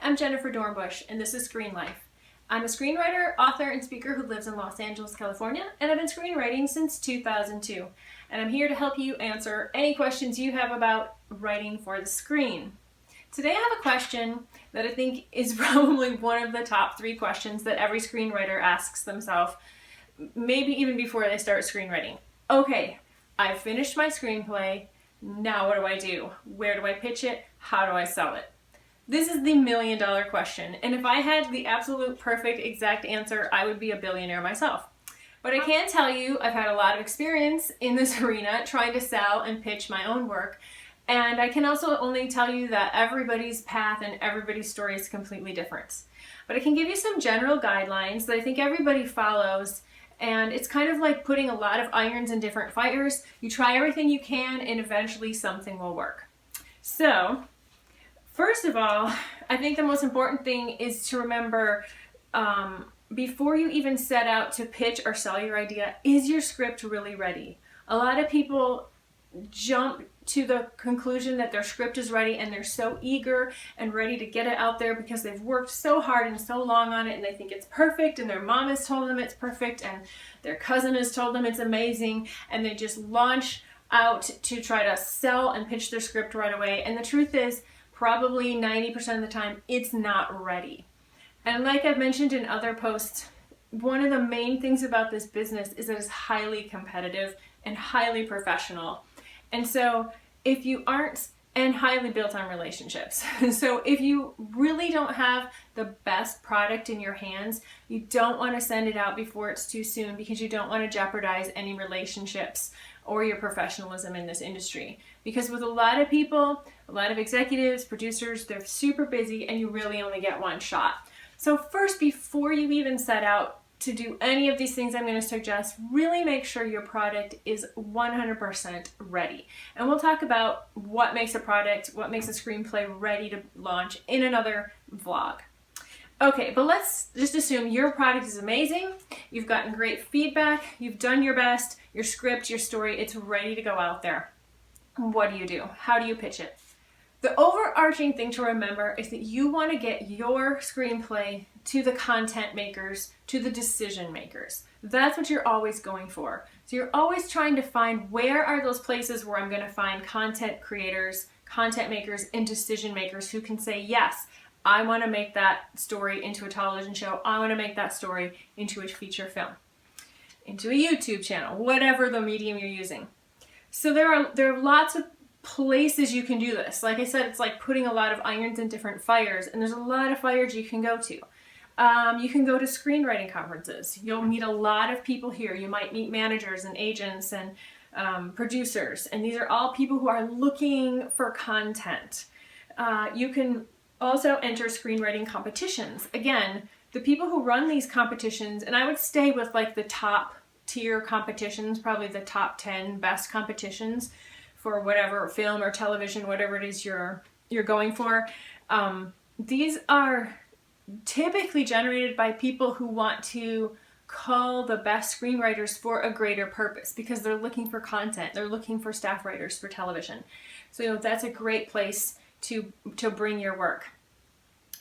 I'm Jennifer Dornbush, and this is Screen Life. I'm a screenwriter, author, and speaker who lives in Los Angeles, California, and I've been screenwriting since 2002. And I'm here to help you answer any questions you have about writing for the screen. Today I have a question that I think is probably one of the top 3 questions that every screenwriter asks themselves, maybe even before they start screenwriting. Okay, I've finished my screenplay, now what do? Where do I pitch it? How do I sell it? This is the million-dollar question, and if I had the absolute perfect exact answer, I would be a billionaire myself. But I can tell you I've had a lot of experience in this arena trying to sell and pitch my own work, and I can also only tell you that everybody's path and everybody's story is completely different. But I can give you some general guidelines that I think everybody follows, and it's kind of like putting a lot of irons in different fires. You try everything you can, and eventually something will work. So, first of all, I think the most important thing is to remember before you even set out to pitch or sell your idea, is your script really ready? A lot of people jump to the conclusion that their script is ready and they're so eager and ready to get it out there because they've worked so hard and so long on it and they think it's perfect and their mom has told them it's perfect and their cousin has told them it's amazing, and they just launch out to try to sell and pitch their script right away. And the truth is, probably 90% of the time, it's not ready. And like I've mentioned in other posts, one of the main things about this business is that it's highly competitive and highly professional. And so if you aren't, and highly built on relationships. So if you really don't have the best product in your hands, you don't want to send it out before it's too soon because you don't want to jeopardize any relationships or your professionalism in this industry. Because with a lot of people, a lot of executives, producers, they're super busy and you really only get one shot. So first, before you even set out to do any of these things I'm going to suggest, really make sure your product is 100% ready. And we'll talk about what makes a product, what makes a screenplay ready to launch in another vlog. Okay, but let's just assume your product is amazing, you've gotten great feedback, you've done your best, your script, your story, it's ready to go out there. What do? How do you pitch it? The overarching thing to remember is that you want to get your screenplay to the content makers, to the decision makers. That's what you're always going for. So you're always trying to find where are those places where I'm going to find content creators, content makers, and decision makers who can say, yes, I want to make that story into a television show. I want to make that story into a feature film, into a YouTube channel, whatever the medium you're using. So there are lots of places you can do this. Like I said, it's like putting a lot of irons in different fires, and there's a lot of fires you can go to. You can go to screenwriting conferences. You'll meet a lot of people here. You might meet managers and agents and producers, and these are all people who are looking for content. You can also enter screenwriting competitions. Again, the people who run these competitions, and I would stay with like the top tier competitions, probably the top 10 best competitions for whatever film or television, whatever it is you're going for. These are typically generated by people who want to call the best screenwriters for a greater purpose because they're looking for content. They're looking for staff writers for television. So that's a great place to bring your work.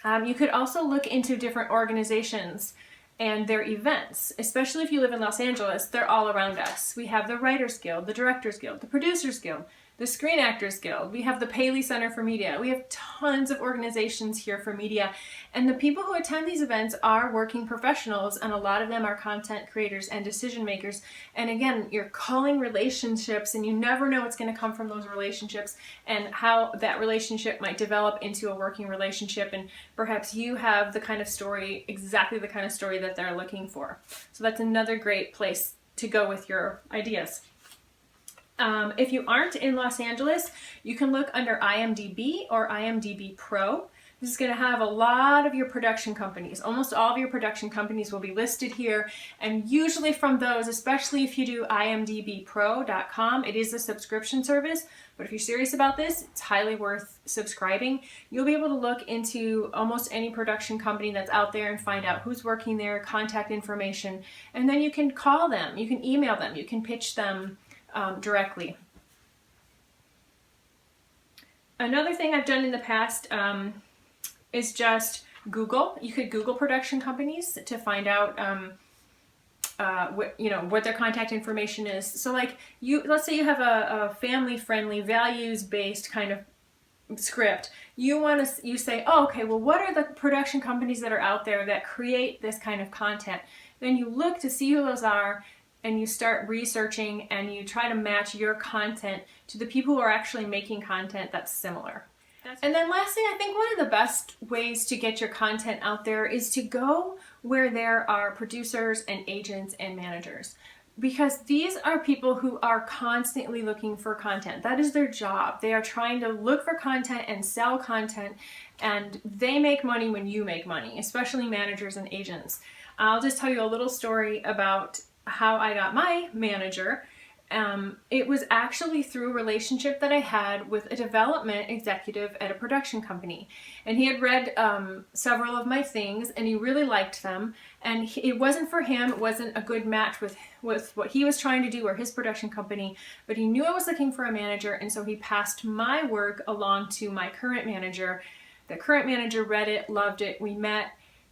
You could also look into different organizations and their events, especially if you live in Los Angeles. They're all around us. We have the Writers Guild, the Directors Guild, the Producers Guild, the Screen Actors Guild. We have the Paley Center for Media. We have tons of organizations here for media. And the people who attend these events are working professionals, and a lot of them are content creators and decision makers. And again, you're calling relationships, and you never know what's going to come from those relationships and how that relationship might develop into a working relationship. And perhaps you have the kind of story, exactly the kind of story that they're looking for. So that's another great place to go with your ideas. If you aren't in Los Angeles, you can look under IMDb or IMDb Pro. This is going to have a lot of your production companies. Almost all of your production companies will be listed here, and usually from those, especially if you do imdbpro.com, it is a subscription service, but if you're serious about this, it's highly worth subscribing. You'll be able to look into almost any production company that's out there and find out who's working there, contact information, and then you can call them, you can email them, you can pitch them directly. Another thing I've done in the past is just Google. You could Google production companies to find out what their contact information is. So like let's say you have a family-friendly, values-based kind of script. You say, oh, okay, well, what are the production companies that are out there that create this kind of content? Then you look to see who those are, and you start researching, and you try to match your content to the people who are actually making content that's similar. And then lastly, I think one of the best ways to get your content out there is to go where there are producers and agents and managers. Because these are people who are constantly looking for content. That is their job. They are trying to look for content and sell content, and they make money when you make money, especially managers and agents. I'll just tell you a little story about how I got my manager. It was actually through a relationship that I had with a development executive at a production company. And he had read several of my things, and he really liked them. And it wasn't for him, it wasn't a good match with what he was trying to do or his production company, but he knew I was looking for a manager, and so he passed my work along to my current manager. The current manager read it, loved it, we met.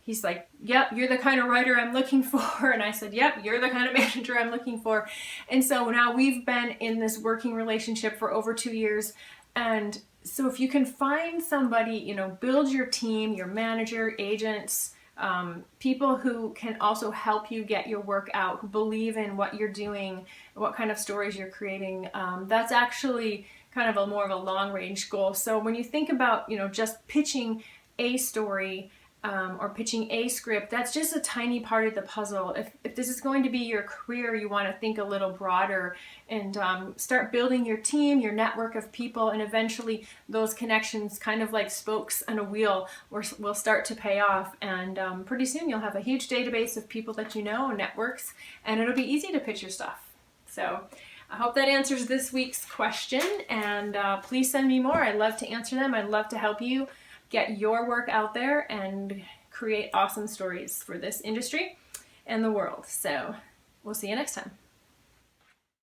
He's like, yep, you're the kind of writer I'm looking for. And I said, yep, you're the kind of manager I'm looking for. And so now we've been in this working relationship for over 2 years. And so if you can find somebody, build your team, your manager, agents, people who can also help you get your work out, who believe in what you're doing, what kind of stories you're creating, that's actually kind of more of a long range goal. So when you think about, just pitching a story, or pitching a script, that's just a tiny part of the puzzle. If this is going to be your career, you want to think a little broader and start building your team, your network of people, and eventually those connections, kind of like spokes on a wheel, will start to pay off. And pretty soon you'll have a huge database of people that you know, networks, and it'll be easy to pitch your stuff. So I hope that answers this week's question, and please send me more. I'd love to answer them. I'd love to help you get your work out there and create awesome stories for this industry and the world. So we'll see you next time.